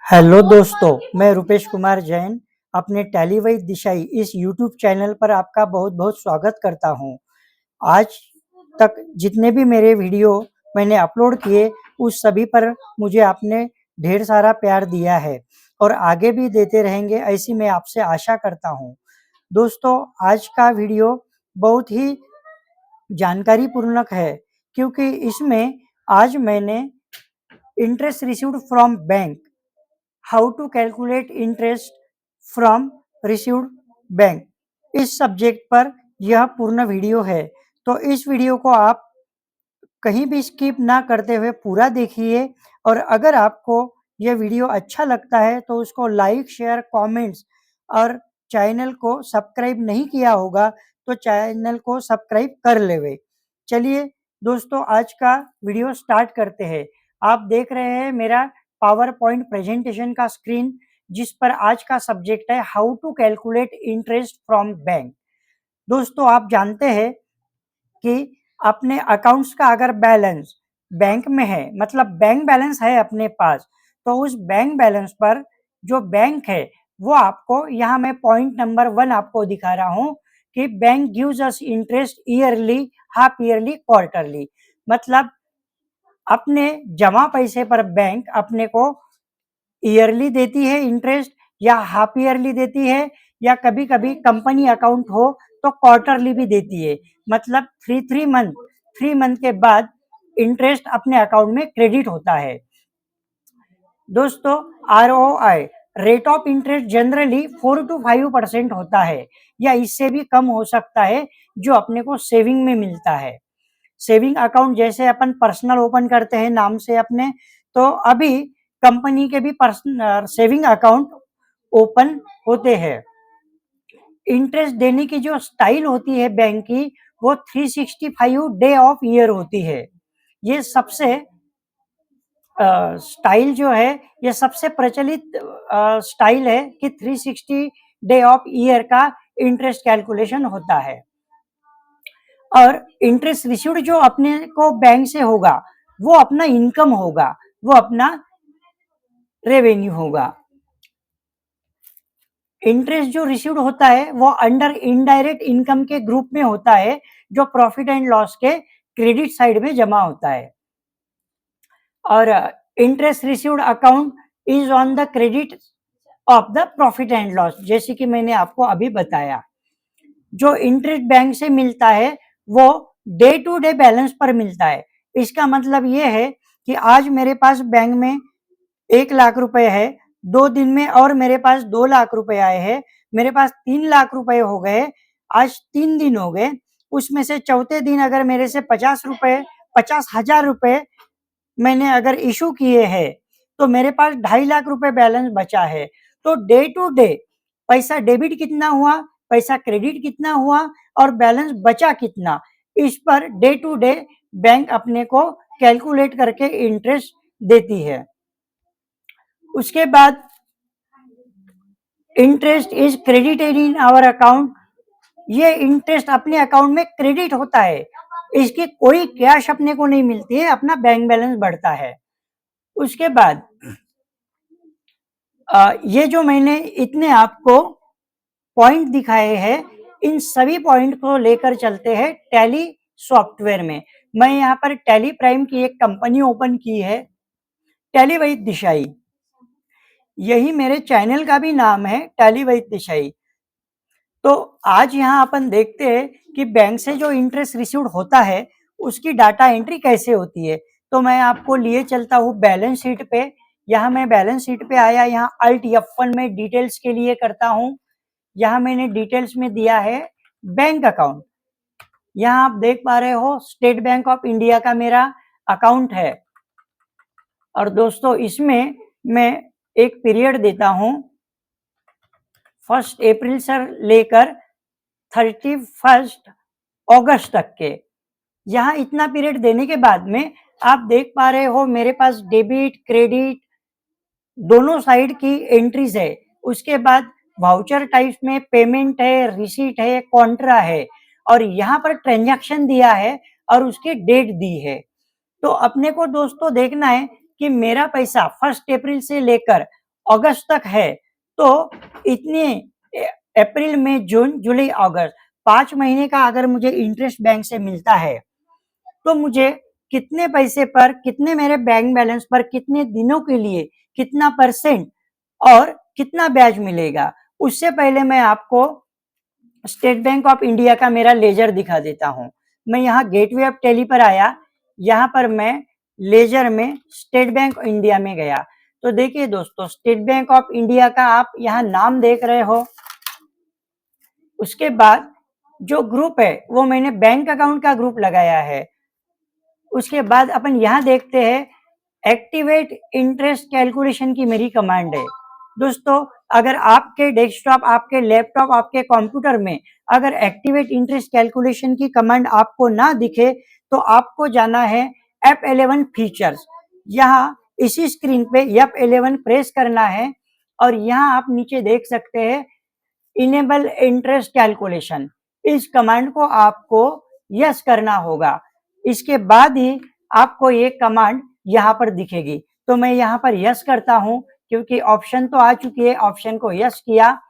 Hello दोस्तों, मैं रुपेश कुमार जैन अपने टैली वैद दिशाई इस यूट्यूब चैनल पर आपका बहुत-बहुत स्वागत करता हूं। आज तक जितने भी मेरे वीडियो मैंने अपलोड किए, उस सभी पर मुझे आपने ढेर सारा प्यार दिया है और आगे भी देते रहेंगे, ऐसी मैं आपसे आशा करता हूं। दोस्तों, आज का वीडियो बहुत ही जानकारी पूर्णक है क्योंकि इसमें आज मैंने interest received from bank, how to calculate interest from received bank, इस सब्जेक्ट पर यह पूर्ण वीडियो है। तो इस वीडियो को आप कहीं भी स्किप ना करते हुए पूरा देखिए और अगर आपको यह वीडियो अच्छा लगता है तो उसको लाइक, शेयर, कमेंट्स और चैनल को सब्सक्राइब नहीं किया होगा तो चैनल को सब्सक्राइब कर लेवे। चलिए दोस्तों, आज का वीडियो स्टार्ट करते हैं। आप देख रहे हैं मेरा पावर पॉइंट प्रेजेंटेशन का स्क्रीन, जिस पर आज का सब्जेक्ट है how to calculate interest from bank. दोस्तों, आप जानते हैं कि अपने अकाउंट्स का अगर बैलेंस बैंक में है, मतलब बैंक बैलेंस है अपने पास, तो उस बैंक बैलेंस पर जो बैंक है वो आपको, यहाँ मैं पॉइंट नंबर 1 आपको दिखा रहा हूँ कि bank gives us interest yearly, half yearly, quarterly. मतलब अपने जमा पैसे पर बैंक अपने को ईयरली देती है इंटरेस्ट, या हाफ ईयरली देती है, या कभी कभी कंपनी अकाउंट हो तो क्वार्टरली भी देती है। मतलब थ्री मंथ के बाद इंटरेस्ट अपने अकाउंट में क्रेडिट होता है। दोस्तों, ROI, rate of interest, generally 4 to 5% होता है या इससे भी कम हो सकता है, जो अपने को सेविंग में मिलता है। सेविंग अकाउंट जैसे अपन पर्सनल ओपन करते हैं नाम से अपने, तो अभी कंपनी के भी पर्सनल सेविंग अकाउंट ओपन होते हैं। इंटरेस्ट देने की जो स्टाइल होती है बैंक की, वो 365 डे ऑफ ईयर होती है। ये सबसे स्टाइल जो है, ये सबसे प्रचलित स्टाइल है कि 360 डे ऑफ ईयर का इंटरेस्ट कैलकुलेशन होता है। और इंटरेस्ट रिसीव्ड जो अपने को बैंक से होगा, वो अपना इनकम होगा, वो अपना रेवेन्यू होगा। इंटरेस्ट जो रिसीव्ड होता है वो अंडर इनडायरेक्ट इनकम के ग्रुप में होता है, जो प्रॉफिट एंड लॉस के क्रेडिट साइड में जमा होता है। और interest received account is on the credit of the profit and loss, जैसे कि मैंने आपको अभी बताया। जो इंटरेस्ट बैंक से मिलता है वो डे टू डे बैलेंस पर मिलता है। इसका मतलब ये है कि आज मेरे पास बैंक में 1 लाख रुपए है, 2 दिन में और मेरे पास 2 लाख रुपए आए हैं, मेरे पास 3 लाख रुपए हो गए। आज 3 दिन हो गए, उसमें से चौथे दिन अगर मेरे से 50,000 रुपए मैंने अगर इशू किए हैं, तो मेरे पास 2.5 लाख रुपए बैलेंस बचा है। तो डे टू डे पैसा डेबिट कितना हुआ, पैसा क्रेडिट कितना हुआ और बैलेंस बचा कितना, इस per day to day bank अपने को कैलकुलेट करके इंटरेस्ट देती है। उसके बाद interest is credited in our account, ये इंटरेस्ट अपने अकाउंट में क्रेडिट होता है, इसकी कोई कैश अपने को नहीं मिलती है, अपना बैंक बैलेंस बढ़ता है। उसके बाद ये जो मैंने इतने आपको पॉइंट दिखाए हैं, इन सभी पॉइंट को लेकर चलते हैं टैली सॉफ्टवेयर में। मैं यहाँ पर टैली प्राइम की एक कंपनी ओपन की है, टैली वैद दिशाई। यही मेरे चैनल का भी नाम है, टैली वैद दिशाई। तो आज यहाँ अपन देखते हैं कि बैंक से जो इंटरेस्ट रिसीव्ड होता है उसकी डाटा एंट्री कैसे होती है। तो मैं आपको लिए चलता हूँ बैलेंस शीट पे। यहाँ मैं बैलेंस शीट पे आया, यहाँ अल्ट F1 में डिटेल्स के लिए करता हूँ। यहाँ मैंने डिटेल्स में दिया है बैंक अकाउंट। यहाँ आप देख पा रहे हो स्टेट बैंक ऑफ इंडिया का मेरा अकाउंट है। और दोस्तों, इसमें मैं एक पीरियड देता हूँ 1 अप्रैल से लेकर 31 अगस्त तक के। यहाँ इतना पीरियड देने के बाद में आप देख पा रहे हो मेरे पास डेबिट क्रेडिट दोनों साइड की एंट्रीज है। उसके बाद वाउचर टाइप में पेमेंट है, रिसीट है, कॉन्ट्रा है, और यहाँ पर ट्रांजैक्शन दिया है और उसकी डेट दी है। तो अपने को दोस्तों देखना है कि मेरा पैसा 1 अप्रैल से लेकर अगस्त तक है, तो इतने अप्रैल, मई, जून, जुलाई, अगस्त 5 महीने का अगर मुझे इंटरेस्ट बैंक से मिलता है, तो मुझे कितने पैसे पर, कितने मेरे बैंक बैलेंस पर, कितने दिनों के लिए, कितना परसेंट और कितना ब्याज मिलेगा। उससे पहले मैं आपको स्टेट बैंक ऑफ इंडिया का मेरा लेजर दिखा देता हूं। मैं यहाँ गेटवे ऑफ टेली पर आया, यहाँ पर मैं लेजर में स्टेट बैंक इंडिया में गया। तो देखिए दोस्तों, स्टेट बैंक ऑफ इंडिया का आप यहाँ नाम देख रहे हो। उसके बाद जो ग्रुप है वो मैंने बैंक अकाउंट का ग्रुप लगाया है। उसके बाद अपन यहाँ देखते हैं, एक्टिवेट इंटरेस्ट कैलकुलेशन की मेरी कमांड है। दोस्तों, अगर आपके डेस्कटॉप, आपके लैपटॉप, आपके कंप्यूटर में अगर एक्टिवेट इंटरेस्ट कैलकुलेशन की कमांड आपको ना दिखे, तो आपको जाना है F11 फीचर्स। यहाँ इसी स्क्रीन पे F11 प्रेस करना है और यहाँ आप नीचे देख सकते हैं इनेबल इंटरेस्ट कैलकुलेशन। इस कमांड को आपको यस करना होगा। इसके बाद ही आपको ये कमांड यहाँ पर दिखेगी। तो मैं यहाँ पर यस करता हूँ, क्योंकि ऑप्शन तो आ चुकी है। ऑप्शन को यस किया।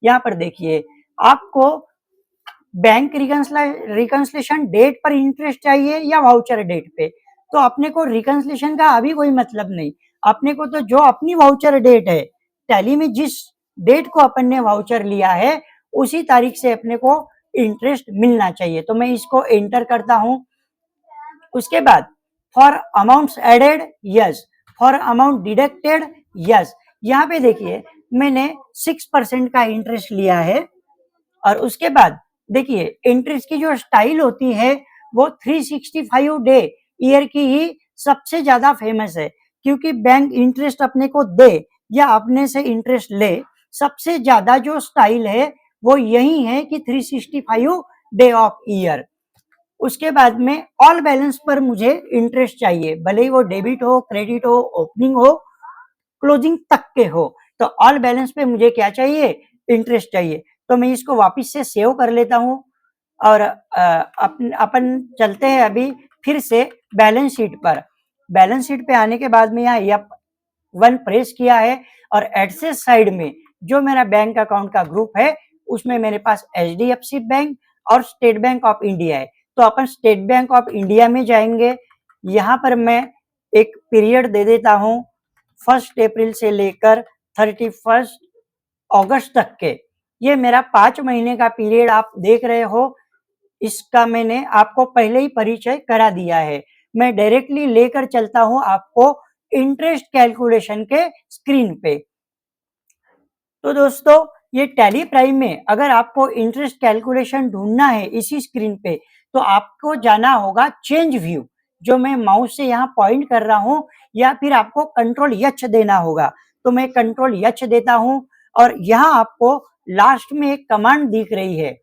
यहाँ पर देखिए, आपको बैंक रिकंसलेशन डेट पर इंटरेस्ट चाहिए या वाउचर डेट पे। तो अपने को रिकंसलेशन का अभी कोई मतलब नहीं। अपने को तो जो अपनी वाउचर डेट है, टैली में जिस डेट को अपन ने वाउचर लिया है, उसी तारीख से अपने को इंटरेस्ट मिलना चाहिए। तो मैं इसको एंटर करता हूं। उसके बाद for amounts added yes, for amount deducted yes. यहाँ पे देखिए, मैंने 6% का इंटरेस्ट लिया है। और उसके बाद देखिए, इंटरेस्ट की जो स्टाइल होती है वो 365 डे ईयर की ही सबसे ज्यादा फेमस है, क्योंकि बैंक इंटरेस्ट अपने को दे या अपने से इंटरेस्ट ले, सबसे ज्यादा जो स्टाइल है वो यही है कि 365 डे ऑफ ईयर। उसके बाद में ऑल बैलेंस पर मुझे इंटरेस्ट चाहिए, भले ही वो डेबिट हो, क्रेडिट हो, ओपनिंग हो, क्लोजिंग तक के हो। तो ऑल बैलेंस पे मुझे क्या चाहिए? इंटरेस्ट चाहिए। तो मैं इसको वापस से सेव कर लेता हूं और अपन चलते हैं अभी फिर से बैलेंस शीट पर। बैलेंस शीट पे आने के बाद में यहाँ F1 प्रेस किया है और एक्सेस साइड में जो मेरा बैंक अकाउंट का ग्रुप है, उसमें मेरे पास HDFC बैंक और स्टेट बैंक ऑफ इंडिया है। तो अपन स्टेट बैंक ऑफ इंडिया में जाएंगे। यहाँ पर मैं एक पीरियड दे देता हूँ, 1 अप्रैल से लेकर 31 अगस्त तक के। ये मेरा 5 महीने का पीरियड आप देख रहे हो। इसका मैंने आपको पहले ही परिचय करा दिया है। मैं डायरेक्टली लेकर चलता हूं आपको इंटरेस्ट कैलकुलेशन के स्क्रीन पे। तो दोस्तों, ये टैली प्राइम में अगर आपको इंटरेस्ट कैलकुलेशन ढूंढना है इसी स्क्रीन पे, तो आपको जाना होगा चेंज व्यू, जो मैं माउस से यहाँ पॉइंट कर रहा हूँ, या फिर आपको कंट्रोल एच देना होगा। तो मैं कंट्रोल एच देता हूँ और यहाँ आपको लास्ट में एक कमांड दिख रही है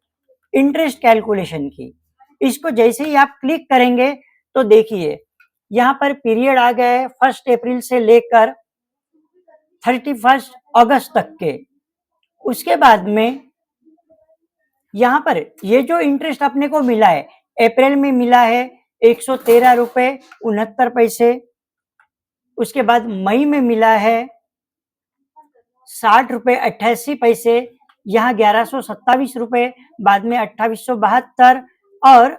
इंटरेस्ट कैलकुलेशन की। इसको जैसे ही आप क्लिक करेंगे तो देखिए, यहाँ पर पीरियड आ गया है 1 अप्रैल से लेकर 31 अगस्त तक के। उसके बाद में यहाँ पर ये जो इंटरेस्ट अपने को मिला है, अप्रैल में मिला है 113 रुपए 69 पैसे। उसके बाद मई में मिला है 60 रुपए 88 पैसे। यहाँ 1127 रुपए, बाद में 2872 और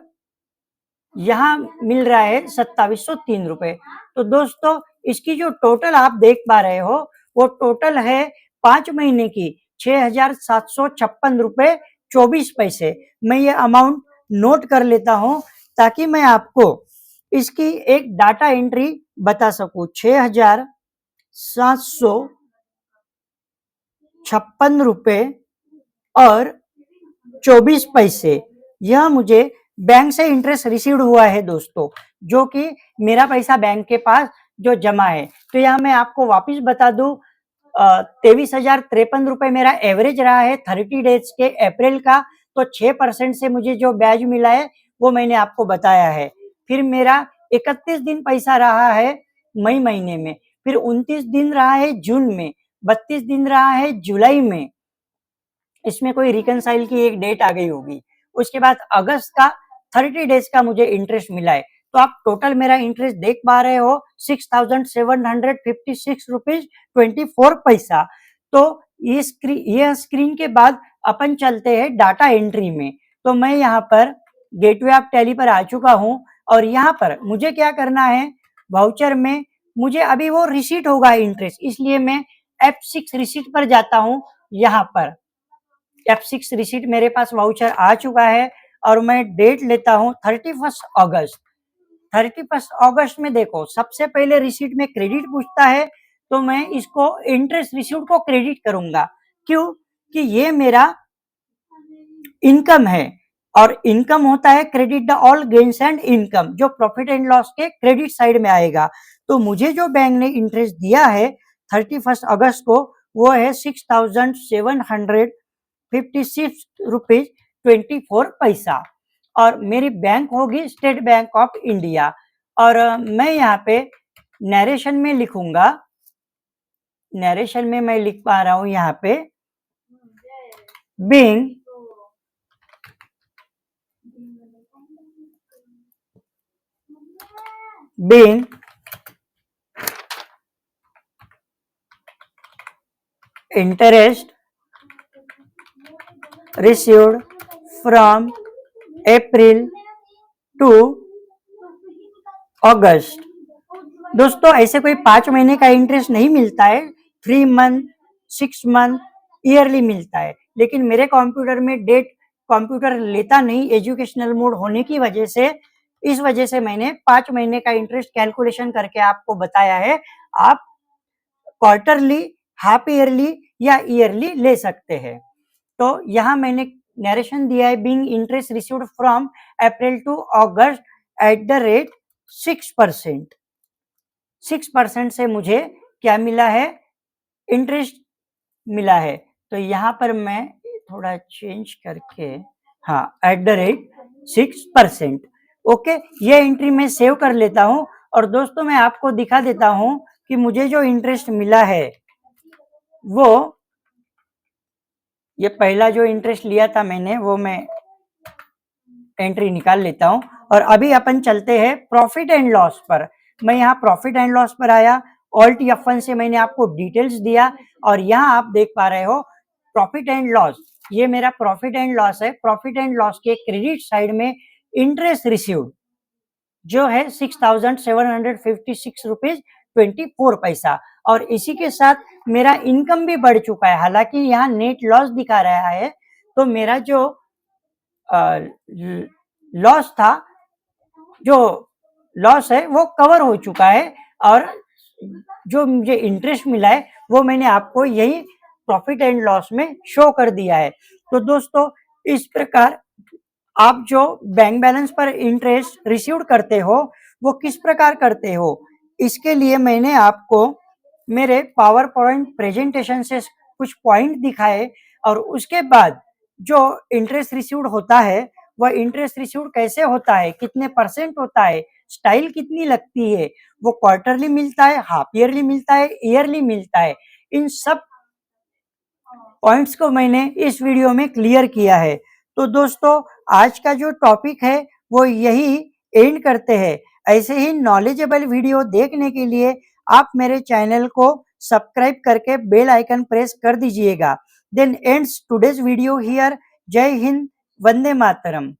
यहाँ मिल रहा है 2703 रुपए। तो दोस्तों, इसकी जो टोटल आप देख पा रहे हो, वो टोटल है 5 महीने की 6756 रुपए 24 पैसे। मैं ये अमाउंट नोट कर लेता हूं ताकि मैं आपको इसकी एक डाटा एंट्री बता सकूं। 6756 रुपए और 24 पैसे, यह मुझे बैंक से इंटरेस्ट रिसीव्ड हुआ है दोस्तों, जो कि मेरा पैसा बैंक के पास जो जमा है। तो यहाँ मैं आपको वापस बता दूं, 23,053 रुपए मेरा एवरेज रहा है 30 डेज के अप्रैल का। तो 6% से मुझे जो ब्याज मिला है वो मैंने आपको बताया है। फिर मेरा 31 दिन पैसा रहा है मई महीने में, फिर 29 दिन रहा है जून में, 32 दिन रहा है जुलाई में, इसमें कोई रिकनसाइल की एक डेट आ गई होगी। उसके बाद अगस्त का 30 डेज का मुझे इंटरेस्ट मिला है। तो आप टोटल मेरा इंटरेस्ट देख पा रहे हो 6,756 रुपीज 24 पैसा। तो ये स्क्रीन के बाद अपन चलते हैं डाटा एंट्री में। तो मैं यहाँ पर गेटवे ऑफ टैली पर आ चुका हूँ और यहाँ पर मुझे क्या करना है, वाउचर में मुझे अभी वो रिसीट होगा इंटरेस्ट, इसलिए मैं F6 रिसीट पर जाता हूँ। यहाँ पर F6 रिसीट मेरे पास वाउचर आ चुका है और मैं डेट लेता हूँ 31 अगस्त। 31 अगस्त में देखो सबसे पहले रिसीट में क्रेडिट पूछता है, तो मैं इसको इंटरेस्ट रिसीट को क्रेडिट करूंगा। क्यों? कि ये मेरा इनकम है और इनकम होता है credit the all gains and income, जो प्रॉफिट एंड लॉस के क्रेडिट साइड में आएगा। तो मुझे जो बैंक ने इंटरेस्ट दिया है 31 अगस्त को, वो है 6,756 रुपीज 24 पैसा और मेरी बैंक होगी स्टेट बैंक ऑफ इंडिया। और मैं यहाँ पे नरेशन में लिखूंगा, नरेशन में मैं लिख पा रहा हूं यहाँ पे being interest received from April to अगस्त। दोस्तों ऐसे कोई 5 महीने का इंटरेस्ट नहीं मिलता है, 3 मंथ 6 मंथ ईयरली मिलता है, लेकिन मेरे कंप्यूटर में डेट कंप्यूटर लेता नहीं एजुकेशनल मोड होने की वजह से, इस वजह से मैंने 5 महीने का इंटरेस्ट कैलकुलेशन करके आपको बताया है। आप क्वार्टरली, हाफ ईयरली या ईयरली ले सकते हैं। तो यहाँ मैंने नरेशन दिया है being interest received from April to August at the rate 6%। 6% से मुझे क्या मिला है, इंटरेस्ट मिला है। तो यहाँ पर मैं थोड़ा चेंज करके, हाँ, एट द रेट 6%। ओके, ये एंट्री मैं सेव कर लेता हूँ और दोस्तों मैं आपको दिखा देता हूँ कि मुझे जो इंटरेस्ट मिला है वो, ये पहला जो इंटरेस्ट लिया था मैंने वो मैं एंट्री निकाल लेता हूं। और अभी अपन चलते हैं प्रॉफिट एंड लॉस पर। मैं यहाँ प्रॉफिट एंड लॉस पर आया, ऑल्ट F1 से मैंने आपको डिटेल्स दिया और यहाँ आप देख पा रहे हो प्रॉफिट एंड लॉस, ये मेरा प्रॉफिट एंड लॉस है। प्रॉफिट एंड लॉस के क्रेडिट साइड में इंटरेस्ट रिसीव्ड जो है 6,756 रुपीज 24 पैसा और इसी के साथ मेरा इनकम भी बढ़ चुका है। हालांकि यहाँ नेट लॉस दिखा रहा है, तो मेरा जो लॉस था, जो लॉस है वो कवर हो चुका है और जो मुझे इंटरेस्ट मिला है वो मैंने आपको यही प्रॉफिट एंड लॉस में शो कर दिया है। तो दोस्तों इस प्रकार आप जो बैंक बैलेंस पर इंटरेस्ट रिसीव करते हो वो किस प्रकार करते हो, इसके लिए मैंने आपको मेरे पावर पॉइंट प्रेजेंटेशन से कुछ पॉइंट दिखाए और उसके बाद जो इंटरेस्ट रिसीव्ड होता है वह इंटरेस्ट रिसीव्ड कैसे होता है, कितने परसेंट होता है, स्टाइल कितनी लगती है, वो क्वार्टरली मिलता है, हाफ ईयरली मिलता है, ईयरली मिलता है, इन सब पॉइंट्स को मैंने इस वीडियो में क्लियर किया है। तो दोस्तों आज का जो टॉपिक है वो यही एंड करते हैं। ऐसे ही नॉलेजेबल वीडियो देखने के लिए आप मेरे चैनल को सब्सक्राइब करके बेल आइकन प्रेस कर दीजिएगा। Then ends today's video here. जय हिंद, वंदे मातरम।